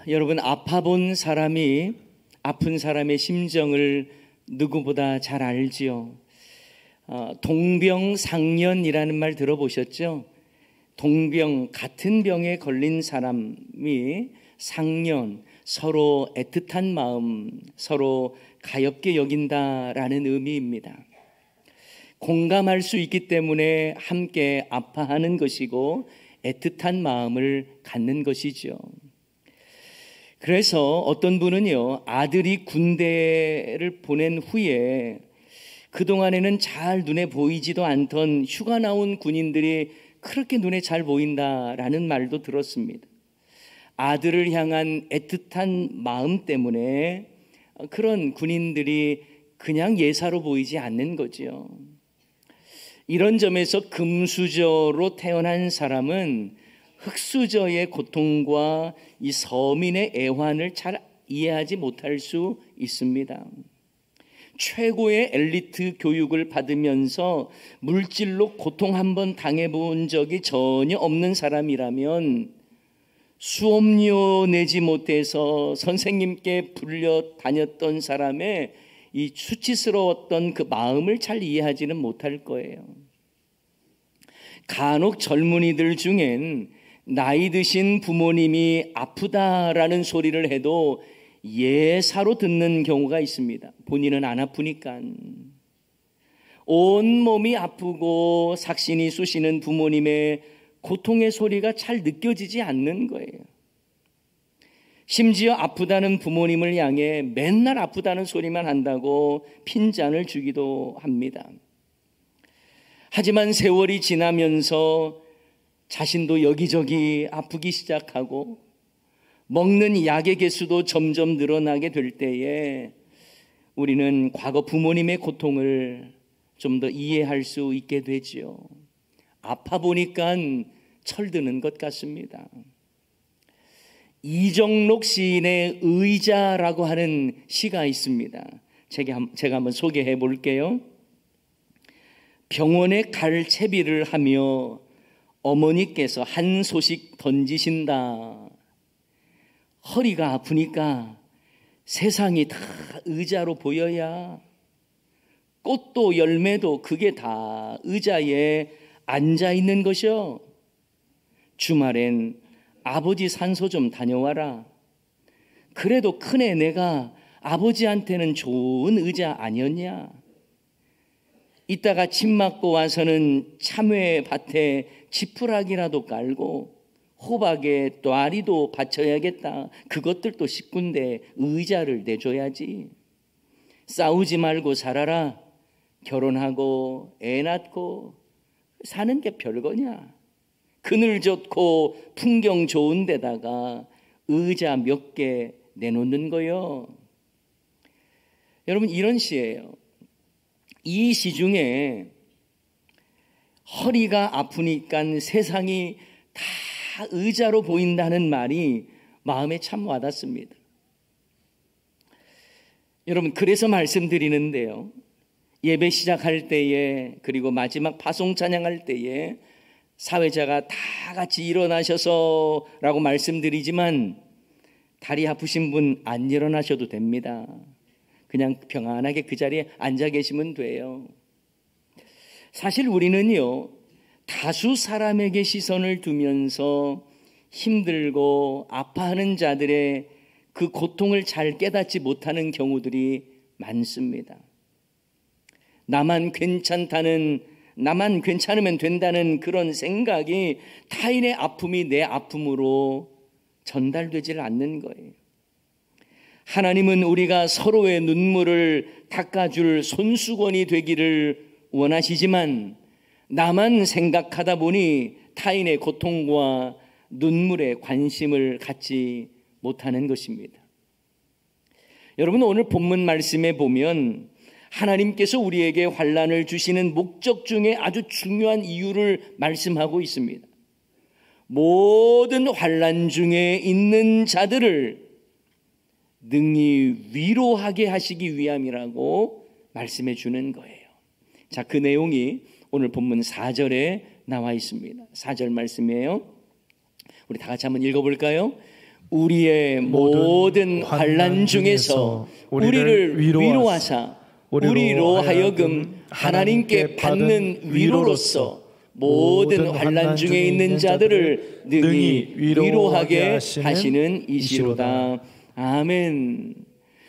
여러분, 아파본 사람이 아픈 사람의 심정을 누구보다 잘 알지요. 동병상련이라는 말 들어보셨죠? 동병, 같은 병에 걸린 사람이 상련, 서로 애틋한 마음, 서로 가엽게 여긴다라는 의미입니다. 공감할 수 있기 때문에 함께 아파하는 것이고 애틋한 마음을 갖는 것이죠. 그래서 어떤 분은요, 아들이 군대를 보낸 후에 그동안에는 잘 눈에 보이지도 않던 휴가 나온 군인들이 그렇게 눈에 잘 보인다라는 말도 들었습니다. 아들을 향한 애틋한 마음 때문에 그런 군인들이 그냥 예사로 보이지 않는 거죠. 이런 점에서 금수저로 태어난 사람은 흑수저의 고통과 이 서민의 애환을 잘 이해하지 못할 수 있습니다. 최고의 엘리트 교육을 받으면서 물질로 고통 한번 당해본 적이 전혀 없는 사람이라면 수업료 내지 못해서 선생님께 불려 다녔던 사람의 이 수치스러웠던 그 마음을 잘 이해하지는 못할 거예요. 간혹 젊은이들 중엔 나이 드신 부모님이 아프다라는 소리를 해도 예사로 듣는 경우가 있습니다. 본인은 안 아프니까. 온몸이 아프고 삭신이 쑤시는 부모님의 고통의 소리가 잘 느껴지지 않는 거예요. 심지어 아프다는 부모님을 향해 맨날 아프다는 소리만 한다고 핀잔을 주기도 합니다. 하지만 세월이 지나면서 자신도 여기저기 아프기 시작하고 먹는 약의 개수도 점점 늘어나게 될 때에 우리는 과거 부모님의 고통을 좀 더 이해할 수 있게 되지요. 아파 보니까 철드는 것 같습니다. 이정록 시인의 의자라고 하는 시가 있습니다. 제가 한번 소개해 볼게요. 병원에 갈 채비를 하며 어머니께서 한 소식 던지신다. 허리가 아프니까 세상이 다 의자로 보여야, 꽃도 열매도 그게 다 의자에 앉아 있는 것이요. 주말엔 아버지 산소 좀 다녀와라. 그래도 큰애 내가 아버지한테는 좋은 의자 아니었냐. 이따가 침 맞고 와서는 참외밭에 지푸라기라도 깔고 호박에 또아리도 받쳐야겠다. 그것들도 식구인데 의자를 내줘야지. 싸우지 말고 살아라. 결혼하고 애 낳고 사는 게 별거냐. 그늘 좋고 풍경 좋은 데다가 의자 몇 개 내놓는 거요. 여러분, 이런 시예요. 이 시 중에 허리가 아프니까 세상이 다 의자로 보인다는 말이 마음에 참 와닿습니다. 여러분, 그래서 말씀드리는데요, 예배 시작할 때에 그리고 마지막 파송 찬양할 때에 사회자가 다 같이 일어나셔서 라고 말씀드리지만 다리 아프신 분 안 일어나셔도 됩니다. 그냥 평안하게 그 자리에 앉아 계시면 돼요. 사실 우리는요, 다수 사람에게 시선을 두면서 힘들고 아파하는 자들의 그 고통을 잘 깨닫지 못하는 경우들이 많습니다. 나만 괜찮으면 된다는 그런 생각이 타인의 아픔이 내 아픔으로 전달되질 않는 거예요. 하나님은 우리가 서로의 눈물을 닦아줄 손수건이 되기를 원하시지만 나만 생각하다 보니 타인의 고통과 눈물에 관심을 갖지 못하는 것입니다. 여러분, 오늘 본문 말씀에 보면 하나님께서 우리에게 환난을 주시는 목적 중에 아주 중요한 이유를 말씀하고 있습니다. 모든 환난 중에 있는 자들을 능히 위로하게 하시기 위함이라고 말씀해 주는 거예요. 자, 그 내용이 오늘 본문 4절에 나와 있습니다. 4절 말씀이에요. 우리 다 같이 한번 읽어볼까요? 우리의 모든 환난 중에서 우리를 위로하사 우리로 하여금 하나님께 받는 위로로서 모든 환난 중에 있는 자들을 능히 위로하게 하시는 이시로다. 아멘.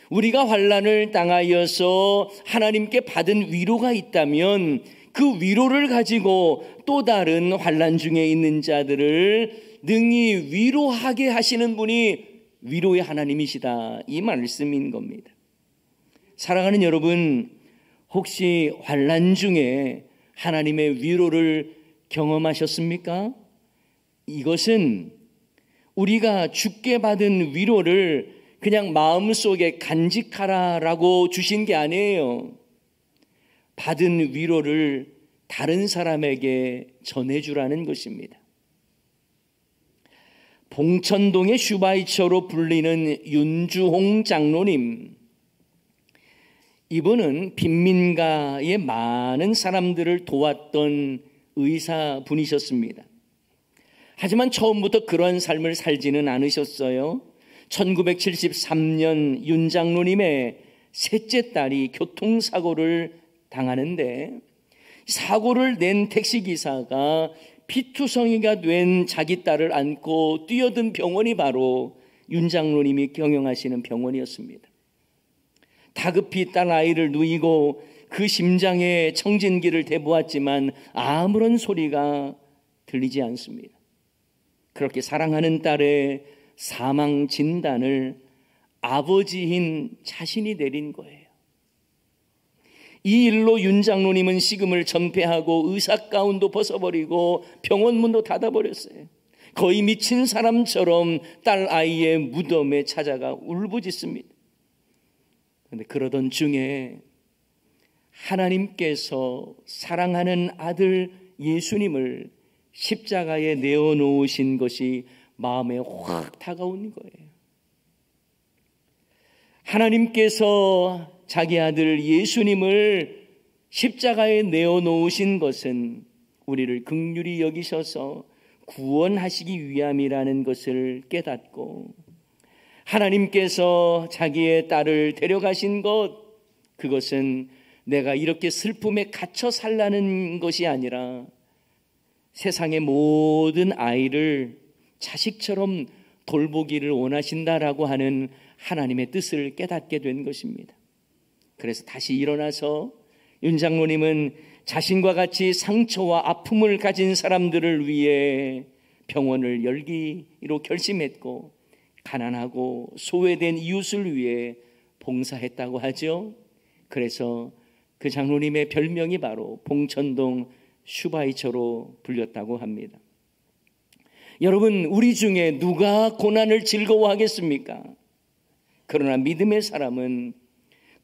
우리가 환난을 당하여서 하나님께 받은 위로가 있다면 그 위로를 가지고 또 다른 환난 중에 있는 자들을 능히 위로하게 하시는 분이 위로의 하나님이시다, 이 말씀인 겁니다. 사랑하는 여러분, 혹시 환난 중에 하나님의 위로를 경험하셨습니까? 이것은 우리가 주께 받은 위로를 그냥 마음속에 간직하라라고 주신 게 아니에요. 받은 위로를 다른 사람에게 전해주라는 것입니다. 봉천동의 슈바이처로 불리는 윤주홍 장로님, 이분은 빈민가의 많은 사람들을 도왔던 의사분이셨습니다. 하지만 처음부터 그런 삶을 살지는 않으셨어요. 1973년 윤 장로님의 셋째 딸이 교통사고를 당하는데, 사고를 낸 택시기사가 피투성이가 된 자기 딸을 안고 뛰어든 병원이 바로 윤 장로님이 경영하시는 병원이었습니다. 다급히 딸 아이를 누이고 그 심장에 청진기를 대보았지만 아무런 소리가 들리지 않습니다. 그렇게 사랑하는 딸의 사망 진단을 아버지인 자신이 내린 거예요. 이 일로 윤 장로님은 식음을 전폐하고 의사가운도 벗어버리고 병원 문도 닫아버렸어요. 거의 미친 사람처럼 딸 아이의 무덤에 찾아가 울부짖습니다. 그런데 그러던 중에 하나님께서 사랑하는 아들 예수님을 십자가에 내어놓으신 것이 마음에 확 다가온 거예요. 하나님께서 자기 아들 예수님을 십자가에 내어놓으신 것은 우리를 긍휼히 여기셔서 구원하시기 위함이라는 것을 깨닫고, 하나님께서 자기의 딸을 데려가신 것, 그것은 내가 이렇게 슬픔에 갇혀 살라는 것이 아니라 세상의 모든 아이를 자식처럼 돌보기를 원하신다라고 하는 하나님의 뜻을 깨닫게 된 것입니다. 그래서 다시 일어나서 윤 장로님은 자신과 같이 상처와 아픔을 가진 사람들을 위해 병원을 열기로 결심했고, 가난하고 소외된 이웃을 위해 봉사했다고 하죠. 그래서 그 장로님의 별명이 바로 봉천동 슈바이처로 불렸다고 합니다. 여러분, 우리 중에 누가 고난을 즐거워하겠습니까? 그러나 믿음의 사람은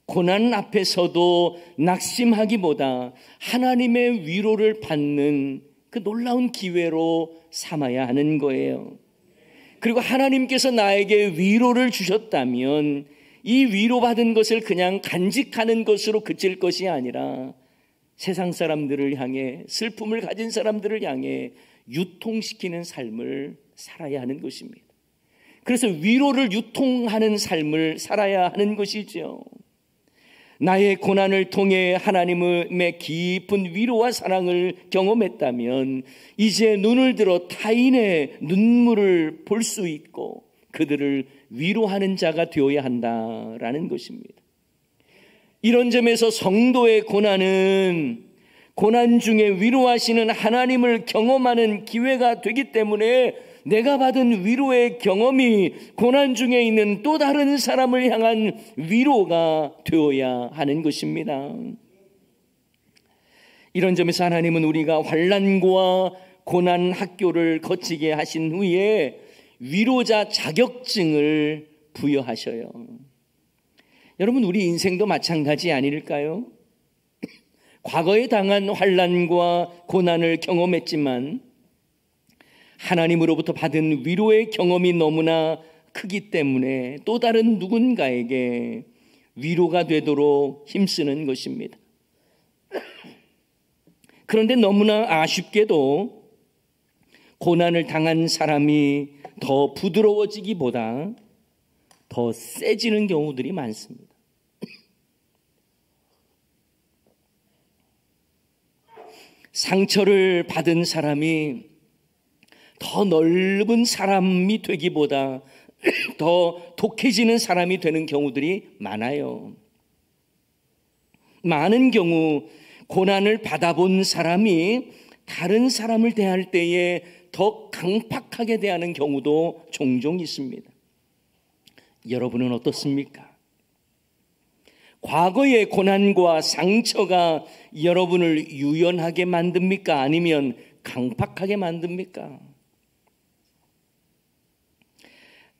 고난 앞에서도 낙심하기보다 하나님의 위로를 받는 그 놀라운 기회로 삼아야 하는 거예요. 그리고 하나님께서 나에게 위로를 주셨다면 이 위로받은 것을 그냥 간직하는 것으로 그칠 것이 아니라 세상 사람들을 향해, 슬픔을 가진 사람들을 향해 유통시키는 삶을 살아야 하는 것입니다. 그래서 위로를 유통하는 삶을 살아야 하는 것이죠. 나의 고난을 통해 하나님의 깊은 위로와 사랑을 경험했다면 이제 눈을 들어 타인의 눈물을 볼 수 있고 그들을 위로하는 자가 되어야 한다라는 것입니다. 이런 점에서 성도의 고난은 고난 중에 위로하시는 하나님을 경험하는 기회가 되기 때문에 내가 받은 위로의 경험이 고난 중에 있는 또 다른 사람을 향한 위로가 되어야 하는 것입니다. 이런 점에서 하나님은 우리가 환난과 고난 학교를 거치게 하신 후에 위로자 자격증을 부여하셔요. 여러분, 우리 인생도 마찬가지 아닐까요? 과거에 당한 환난과 고난을 경험했지만 하나님으로부터 받은 위로의 경험이 너무나 크기 때문에 또 다른 누군가에게 위로가 되도록 힘쓰는 것입니다. 그런데 너무나 아쉽게도 고난을 당한 사람이 더 부드러워지기보다 더 세지는 경우들이 많습니다. 상처를 받은 사람이 더 넓은 사람이 되기보다 더 독해지는 사람이 되는 경우들이 많아요. 많은 경우 고난을 받아본 사람이 다른 사람을 대할 때에 더 강팍하게 대하는 경우도 종종 있습니다. 여러분은 어떻습니까? 과거의 고난과 상처가 여러분을 유연하게 만듭니까? 아니면 강팍하게 만듭니까?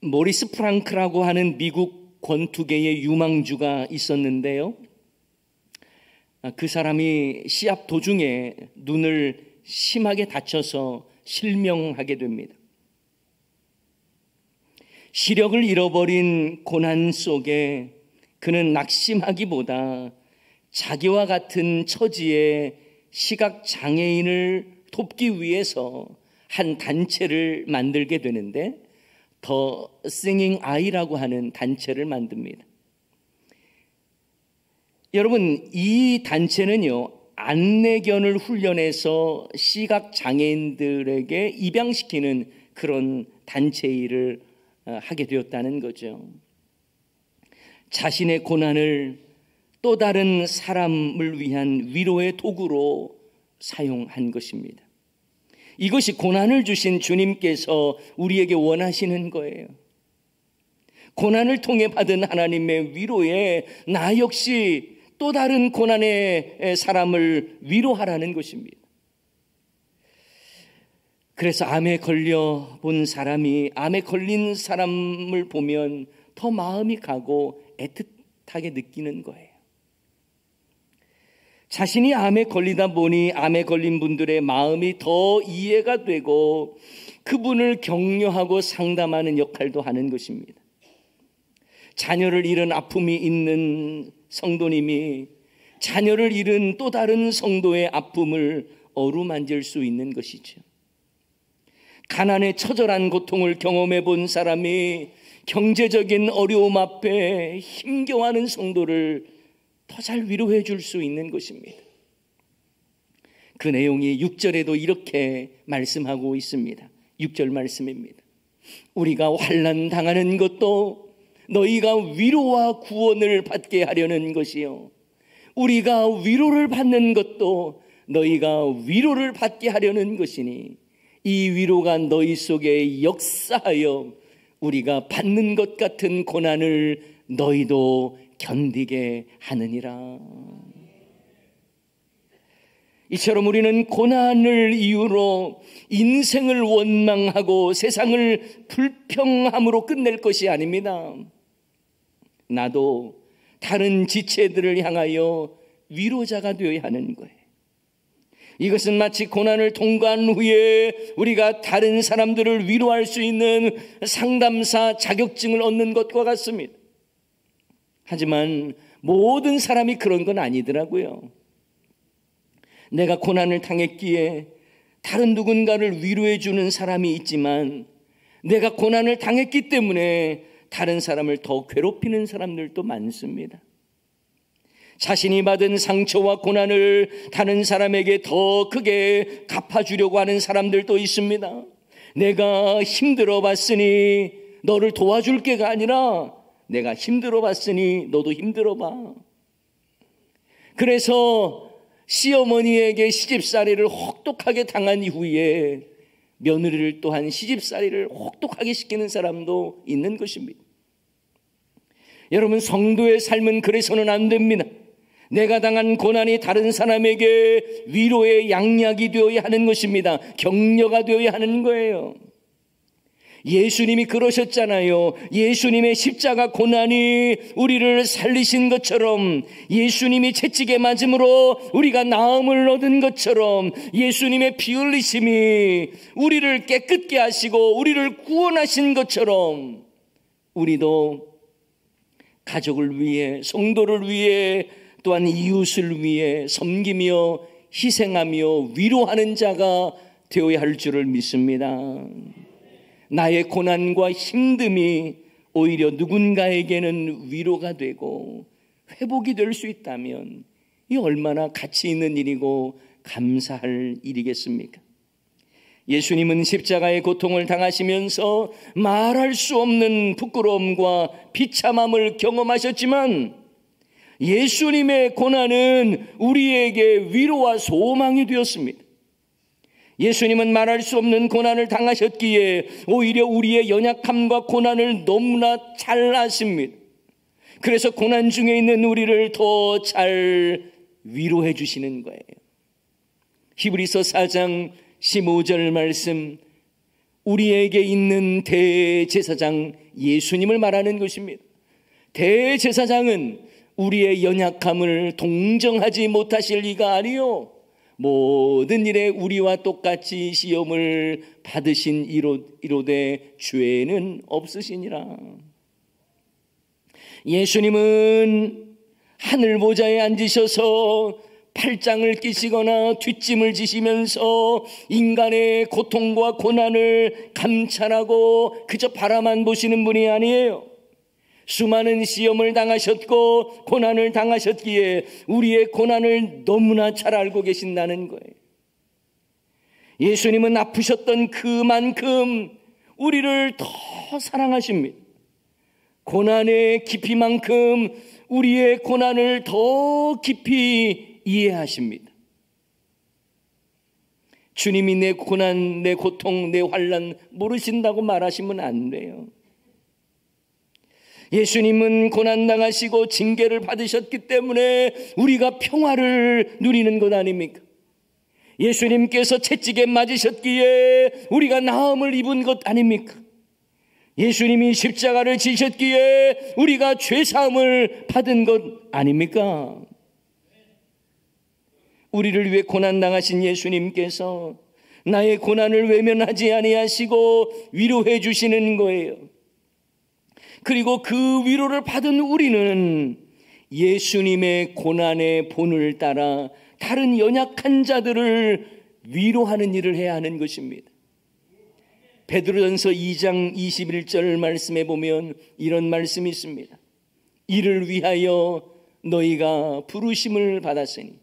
모리스 프랑크라고 하는 미국 권투계의 유망주가 있었는데요. 그 사람이 시합 도중에 눈을 심하게 다쳐서 실명하게 됩니다. 시력을 잃어버린 고난 속에 그는 낙심하기보다 자기와 같은 처지의 시각장애인을 돕기 위해서 한 단체를 만들게 되는데 더 Singing Eye라고 하는 단체를 만듭니다. 여러분, 이 단체는요, 안내견을 훈련해서 시각장애인들에게 입양시키는 그런 단체 일을 하게 되었다는 거죠. 자신의 고난을 또 다른 사람을 위한 위로의 도구로 사용한 것입니다. 이것이 고난을 주신 주님께서 우리에게 원하시는 거예요. 고난을 통해 받은 하나님의 위로에 나 역시 또 다른 고난의 사람을 위로하라는 것입니다. 그래서 암에 걸려 본 사람이 암에 걸린 사람을 보면 더 마음이 가고 애틋하게 느끼는 거예요. 자신이 암에 걸리다 보니 암에 걸린 분들의 마음이 더 이해가 되고 그분을 격려하고 상담하는 역할도 하는 것입니다. 자녀를 잃은 아픔이 있는 성도님이 자녀를 잃은 또 다른 성도의 아픔을 어루만질 수 있는 것이죠. 가난의 처절한 고통을 경험해 본 사람이 경제적인 어려움 앞에 힘겨워하는 성도를 더 잘 위로해 줄 수 있는 것입니다. 그 내용이 6절에도 이렇게 말씀하고 있습니다. 6절 말씀입니다. 우리가 환난 당하는 것도 너희가 위로와 구원을 받게 하려는 것이요, 우리가 위로를 받는 것도 너희가 위로를 받게 하려는 것이니 이 위로가 너희 속에 역사하여 우리가 받는 것 같은 고난을 너희도 견디게 하느니라. 이처럼 우리는 고난을 이유로 인생을 원망하고 세상을 불평함으로 끝낼 것이 아닙니다. 나도 다른 지체들을 향하여 위로자가 되어야 하는 거예요. 이것은 마치 고난을 통과한 후에 우리가 다른 사람들을 위로할 수 있는 상담사 자격증을 얻는 것과 같습니다. 하지만 모든 사람이 그런 건 아니더라고요. 내가 고난을 당했기에 다른 누군가를 위로해 주는 사람이 있지만 내가 고난을 당했기 때문에 다른 사람을 더 괴롭히는 사람들도 많습니다. 자신이 받은 상처와 고난을 다른 사람에게 더 크게 갚아주려고 하는 사람들도 있습니다. 내가 힘들어 봤으니 너를 도와줄 게가 아니라 내가 힘들어 봤으니 너도 힘들어 봐. 그래서 시어머니에게 시집살이를 혹독하게 당한 이후에 며느리를 또한 시집살이를 혹독하게 시키는 사람도 있는 것입니다. 여러분, 성도의 삶은 그래서는 안 됩니다. 내가 당한 고난이 다른 사람에게 위로의 양약이 되어야 하는 것입니다. 격려가 되어야 하는 거예요. 예수님이 그러셨잖아요. 예수님의 십자가 고난이 우리를 살리신 것처럼, 예수님이 채찍에 맞음으로 우리가 나음을 얻은 것처럼, 예수님의 피 흘리심이 우리를 깨끗게 하시고 우리를 구원하신 것처럼, 우리도 가족을 위해, 성도를 위해, 또한 이웃을 위해 섬기며 희생하며 위로하는 자가 되어야 할 줄을 믿습니다. 나의 고난과 힘듦이 오히려 누군가에게는 위로가 되고 회복이 될 수 있다면 이 얼마나 가치 있는 일이고 감사할 일이겠습니까? 예수님은 십자가의 고통을 당하시면서 말할 수 없는 부끄러움과 비참함을 경험하셨지만 예수님의 고난은 우리에게 위로와 소망이 되었습니다. 예수님은 말할 수 없는 고난을 당하셨기에 오히려 우리의 연약함과 고난을 너무나 잘 아십니다. 그래서 고난 중에 있는 우리를 더 잘 위로해 주시는 거예요. 히브리서 4장 15절 말씀, 우리에게 있는 대제사장 예수님을 말하는 것입니다. 대제사장은 우리의 연약함을 동정하지 못하실 리가 아니요 모든 일에 우리와 똑같이 시험을 받으신 이로되 죄는 없으시니라. 예수님은 하늘 보좌에 앉으셔서 팔짱을 끼시거나 뒷짐을 지시면서 인간의 고통과 고난을 감찰하고 그저 바라만 보시는 분이 아니에요. 수많은 시험을 당하셨고 고난을 당하셨기에 우리의 고난을 너무나 잘 알고 계신다는 거예요. 예수님은 아프셨던 그만큼 우리를 더 사랑하십니다. 고난의 깊이만큼 우리의 고난을 더 깊이 이해하십니다. 주님이 내 고난, 내 고통, 내 환난 모르신다고 말하시면 안 돼요. 예수님은 고난당하시고 징계를 받으셨기 때문에 우리가 평화를 누리는 것 아닙니까? 예수님께서 채찍에 맞으셨기에 우리가 나음을 입은 것 아닙니까? 예수님이 십자가를 지셨기에 우리가 죄사함을 받은 것 아닙니까? 우리를 위해 고난당하신 예수님께서 나의 고난을 외면하지 아니하시고 위로해 주시는 거예요. 그리고 그 위로를 받은 우리는 예수님의 고난의 본을 따라 다른 연약한 자들을 위로하는 일을 해야 하는 것입니다. 베드로전서 2장 21절 말씀에 보면 이런 말씀이 있습니다. 이를 위하여 너희가 부르심을 받았으니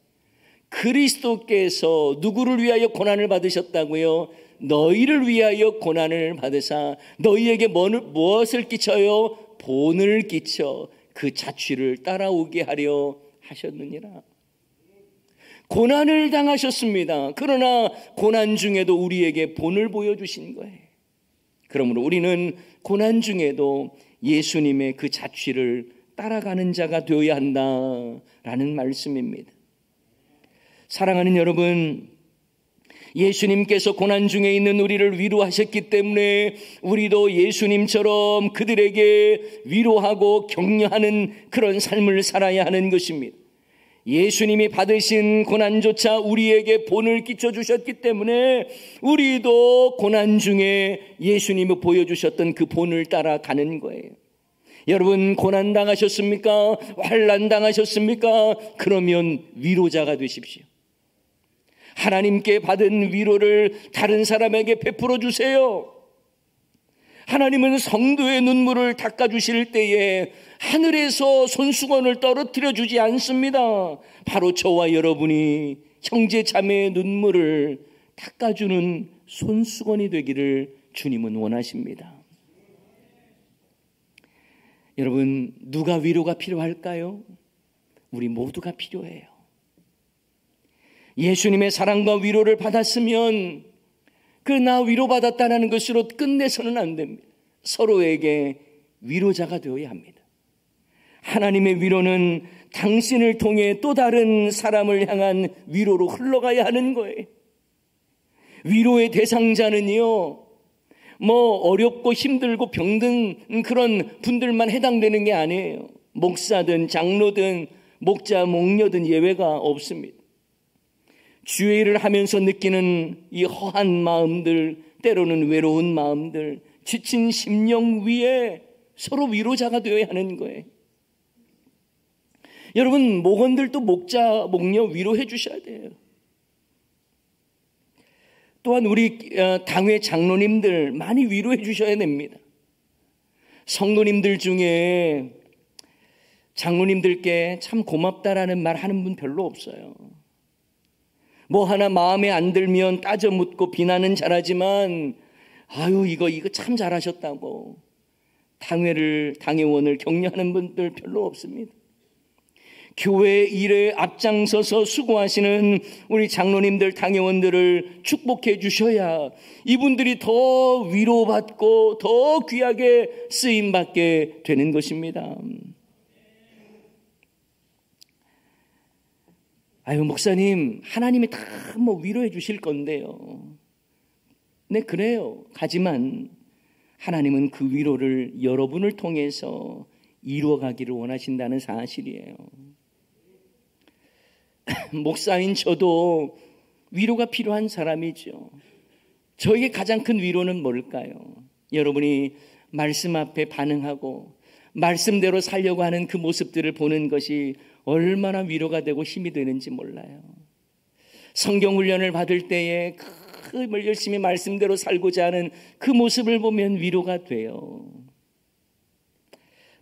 그리스도께서 누구를 위하여 고난을 받으셨다고요? 너희를 위하여 고난을 받으사 너희에게 무엇을 끼쳐요? 본을 끼쳐 그 자취를 따라오게 하려 하셨느니라. 고난을 당하셨습니다. 그러나 고난 중에도 우리에게 본을 보여주신 거예요. 그러므로 우리는 고난 중에도 예수님의 그 자취를 따라가는 자가 되어야 한다라는 말씀입니다. 사랑하는 여러분, 예수님께서 고난 중에 있는 우리를 위로하셨기 때문에 우리도 예수님처럼 그들에게 위로하고 격려하는 그런 삶을 살아야 하는 것입니다. 예수님이 받으신 고난조차 우리에게 본을 끼쳐주셨기 때문에 우리도 고난 중에 예수님이 보여주셨던 그 본을 따라가는 거예요. 여러분, 고난 당하셨습니까? 환난 당하셨습니까? 그러면 위로자가 되십시오. 하나님께 받은 위로를 다른 사람에게 베풀어 주세요. 하나님은 성도의 눈물을 닦아주실 때에 하늘에서 손수건을 떨어뜨려 주지 않습니다. 바로 저와 여러분이 형제 자매의 눈물을 닦아주는 손수건이 되기를 주님은 원하십니다. 여러분, 누가 위로가 필요할까요? 우리 모두가 필요해요. 예수님의 사랑과 위로를 받았으면 그 나 위로받았다는 것으로 끝내서는 안 됩니다. 서로에게 위로자가 되어야 합니다. 하나님의 위로는 당신을 통해 또 다른 사람을 향한 위로로 흘러가야 하는 거예요. 위로의 대상자는요, 어렵고 힘들고 병든 그런 분들만 해당되는 게 아니에요. 목사든 장로든 목자, 목녀든 예외가 없습니다. 주의 일을 하면서 느끼는 이 허한 마음들, 때로는 외로운 마음들, 지친 심령 위에 서로 위로자가 되어야 하는 거예요. 여러분, 목원들도 목자, 목녀 위로해 주셔야 돼요. 또한 우리 당회 장로님들 많이 위로해 주셔야 됩니다. 성도님들 중에 장로님들께 참 고맙다라는 말 하는 분 별로 없어요. 뭐 하나 마음에 안 들면 따져 묻고 비난은 잘하지만 아유 이거 참 잘하셨다고 당회원을 격려하는 분들 별로 없습니다. 교회 일에 앞장서서 수고하시는 우리 장로님들, 당회원들을 축복해 주셔야 이분들이 더 위로받고 더 귀하게 쓰임받게 되는 것입니다. 아유 목사님, 하나님이 다 뭐 위로해 주실 건데요. 네, 그래요. 하지만 하나님은 그 위로를 여러분을 통해서 이루어가기를 원하신다는 사실이에요. 목사인 저도 위로가 필요한 사람이죠. 저에게 가장 큰 위로는 뭘까요? 여러분이 말씀 앞에 반응하고 말씀대로 살려고 하는 그 모습들을 보는 것이 얼마나 위로가 되고 힘이 되는지 몰라요. 성경 훈련을 받을 때에 그 열심히 말씀대로 살고자 하는 그 모습을 보면 위로가 돼요.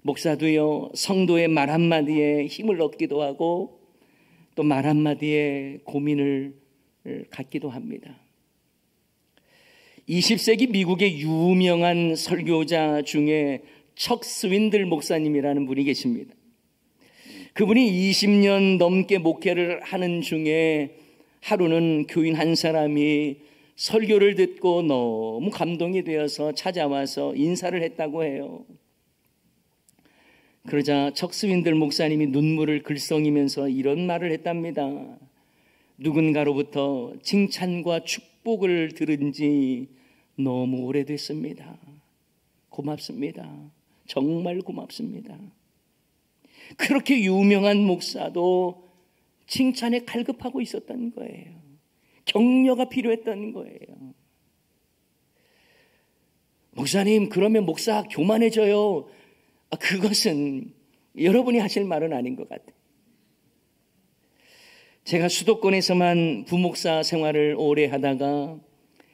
목사도요, 성도의 말 한마디에 힘을 얻기도 하고 또 말 한마디에 고민을 갖기도 합니다. 20세기 미국의 유명한 설교자 중에 척 스윈들 목사님이라는 분이 계십니다. 그분이 20년 넘게 목회를 하는 중에 하루는 교인 한 사람이 설교를 듣고 너무 감동이 되어서 찾아와서 인사를 했다고 해요. 그러자 척 스윈들 목사님이 눈물을 글썽이면서 이런 말을 했답니다. 누군가로부터 칭찬과 축복을 들은 지 너무 오래됐습니다. 고맙습니다. 정말 고맙습니다. 그렇게 유명한 목사도 칭찬에 갈급하고 있었던 거예요. 격려가 필요했던 거예요. 목사님, 그러면 목사 교만해져요. 그것은 여러분이 하실 말은 아닌 것 같아요. 제가 수도권에서만 부목사 생활을 오래 하다가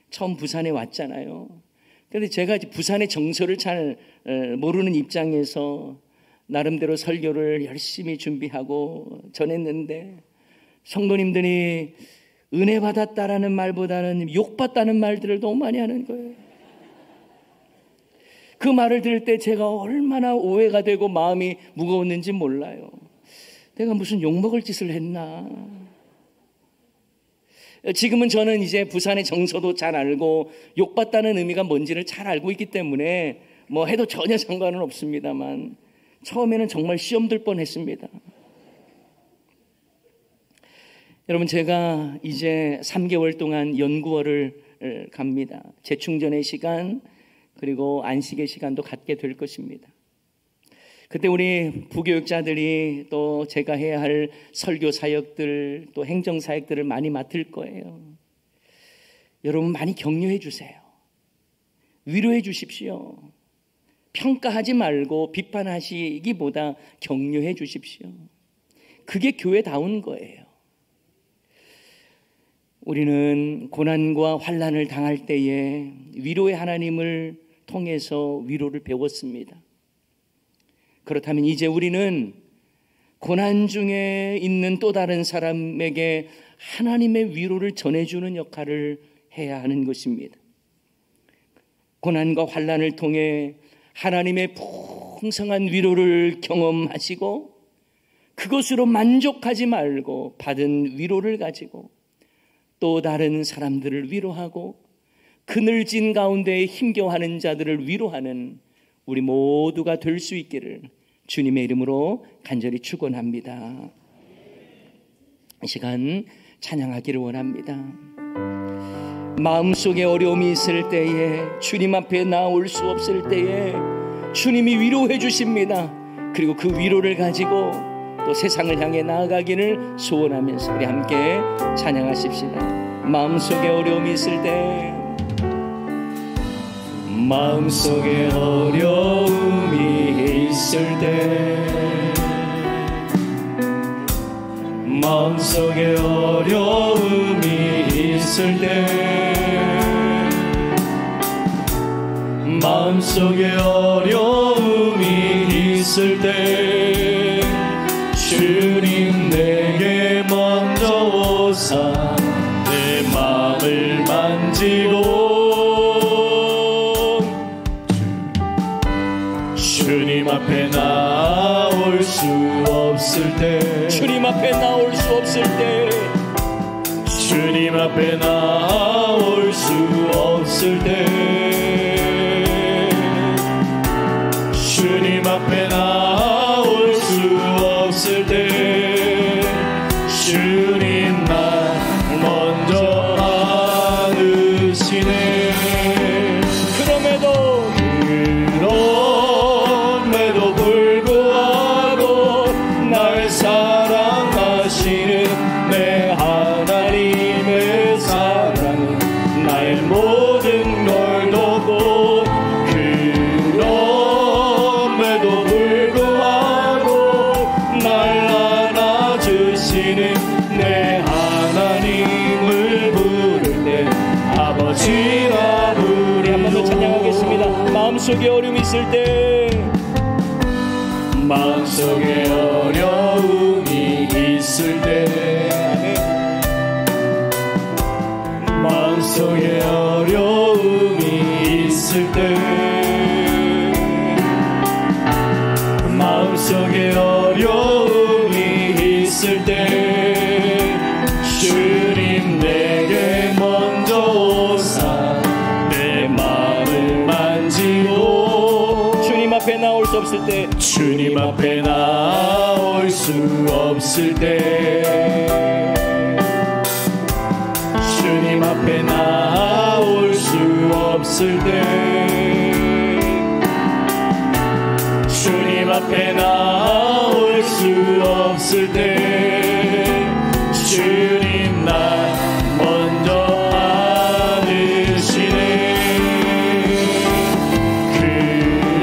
처음 부산에 왔잖아요. 그런데 제가 부산의 정서를 잘 모르는 입장에서 나름대로 설교를 열심히 준비하고 전했는데 성도님들이 은혜 받았다라는 말보다는 욕받다는 말들을 너무 많이 하는 거예요. 그 말을 들을 때 제가 얼마나 오해가 되고 마음이 무거웠는지 몰라요. 내가 무슨 욕먹을 짓을 했나. 지금은 저는 이제 부산의 정서도 잘 알고 욕받다는 의미가 뭔지를 잘 알고 있기 때문에 뭐 해도 전혀 상관은 없습니다만 처음에는 정말 시험 들 뻔했습니다. 여러분, 제가 이제 3개월 동안 연구월을 갑니다. 재충전의 시간 그리고 안식의 시간도 갖게 될 것입니다. 그때 우리 부교육자들이 또 제가 해야 할 설교 사역들 또 행정 사역들을 많이 맡을 거예요. 여러분 많이 격려해 주세요. 위로해 주십시오. 평가하지 말고 비판하시기보다 격려해 주십시오. 그게 교회다운 거예요. 우리는 고난과 환난을 당할 때에 위로의 하나님을 통해서 위로를 배웠습니다. 그렇다면 이제 우리는 고난 중에 있는 또 다른 사람에게 하나님의 위로를 전해주는 역할을 해야 하는 것입니다. 고난과 환난을 통해 하나님의 풍성한 위로를 경험하시고 그것으로 만족하지 말고 받은 위로를 가지고 또 다른 사람들을 위로하고 그늘진 가운데 힘겨워하는 자들을 위로하는 우리 모두가 될 수 있기를 주님의 이름으로 간절히 축원합니다. 이 시간 찬양하기를 원합니다. 마음속에 어려움이 있을 때에 주님 앞에 나올 수 없을 때에 주님이 위로해 주십니다. 그리고 그 위로를 가지고 또 세상을 향해 나아가기를 소원하면서 우리 함께 찬양하십시다. 마음속에 어려움이 있을 때 마음속에 어려움이 있을 때 마음속에 어려움이 있을 때 마음속에 어려움이 있을 때 주님 내게 먼저 오사 내 마음을 만지고 주님 앞에 나올 수 없을 때 주님 앞에 나올 수 없을 때 주님 앞에 나올 수 없을 때 주님 앞에 나올 수 없을 때 주님 날 먼저 안으시네. 그럼에도 불구하고 날 사랑하시는 내 하나님의 사랑은 나의 모든 걸 돕고 그럼에도 불구하고 날 안아주시는 내 하나님을 부를 때 아버지라 부르고. 한 번 더 찬양하겠습니다. 마음속에 어려움이 있을 때 마음속에 어려움이 있을 때 마음속에 어려움이 있을 때 마음속에 어려움이 있을 때 주님 내게 먼저 오사 내 마음을 만지고 주님 앞에 나올 수 없을 때 주님 앞에 나올 수 없을 때 주님 앞에 나올 수 없을 때 주님 앞에 나올 수 없을 때 주님 날 먼저 안으시네.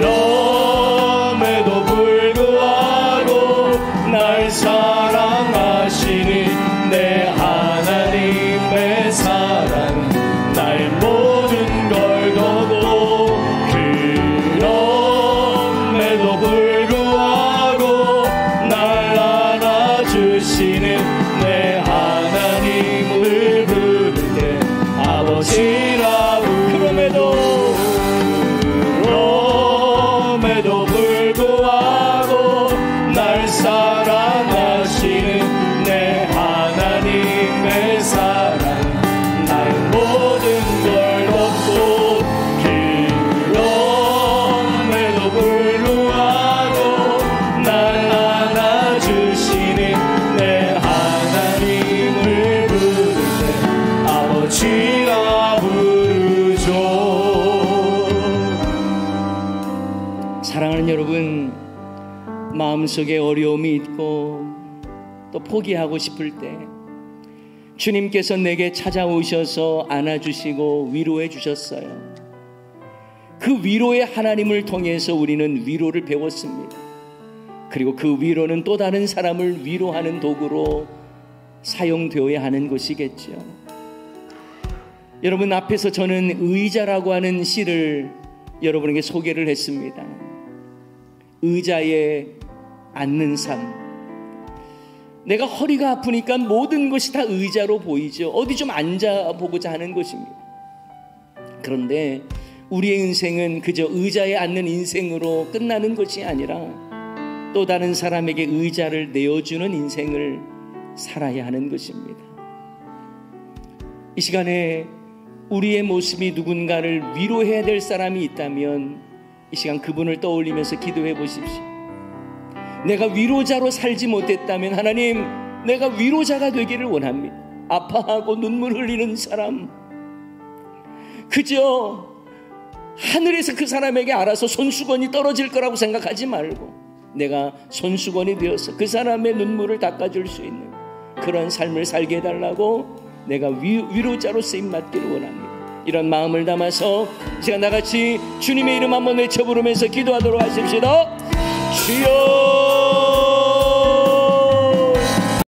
그럼에도 불구하고 날 사랑하시는 내 하나님의 사랑 나의 모든 걸 돕고 그럼에도 불구하고 날 안아주시는 내 하나님을 부를 때 아버지라 부르고 그럼에도 불구하고 날 사랑하시는 내 하나님의 사랑 나의 모든 걸 돕고 그럼에도 불구하고 날 안아주시는 내 하나님을 부를 때 아버지라 부르죠. 사랑하는 여러분, 마음속에 어려움이 있고 또 포기하고 싶을 때 주님께서 내게 찾아오셔서 안아주시고 위로해 주셨어요. 그 위로의 하나님을 통해서 우리는 위로를 배웠습니다. 그리고 그 위로는 또 다른 사람을 위로하는 도구로 사용되어야 하는 것이겠죠. 여러분, 앞에서 저는 의자라고 하는 시를 여러분에게 소개를 했습니다. 의자에 앉는 삶. 내가 허리가 아프니까 모든 것이 다 의자로 보이죠. 어디 좀 앉아보고자 하는 것입니다. 그런데 우리의 인생은 그저 의자에 앉는 인생으로 끝나는 것이 아니라 또 다른 사람에게 의자를 내어주는 인생을 살아야 하는 것입니다. 이 시간에 우리의 모습이 누군가를 위로해야 될 사람이 있다면 이 시간 그분을 떠올리면서 기도해 보십시오. 내가 위로자로 살지 못했다면 하나님, 내가 위로자가 되기를 원합니다. 아파하고 눈물 흘리는 사람, 그저 하늘에서 그 사람에게 알아서 손수건이 떨어질 거라고 생각하지 말고 내가 손수건이 되어서 그 사람의 눈물을 닦아줄 수 있는 그런 삶을 살게 해달라고 내가 위로자로 쓰임받기를 원합니다. 이런 마음을 담아서 제가 나같이 주님의 이름 한번 외쳐 부르면서 기도하도록 하십시다. 주여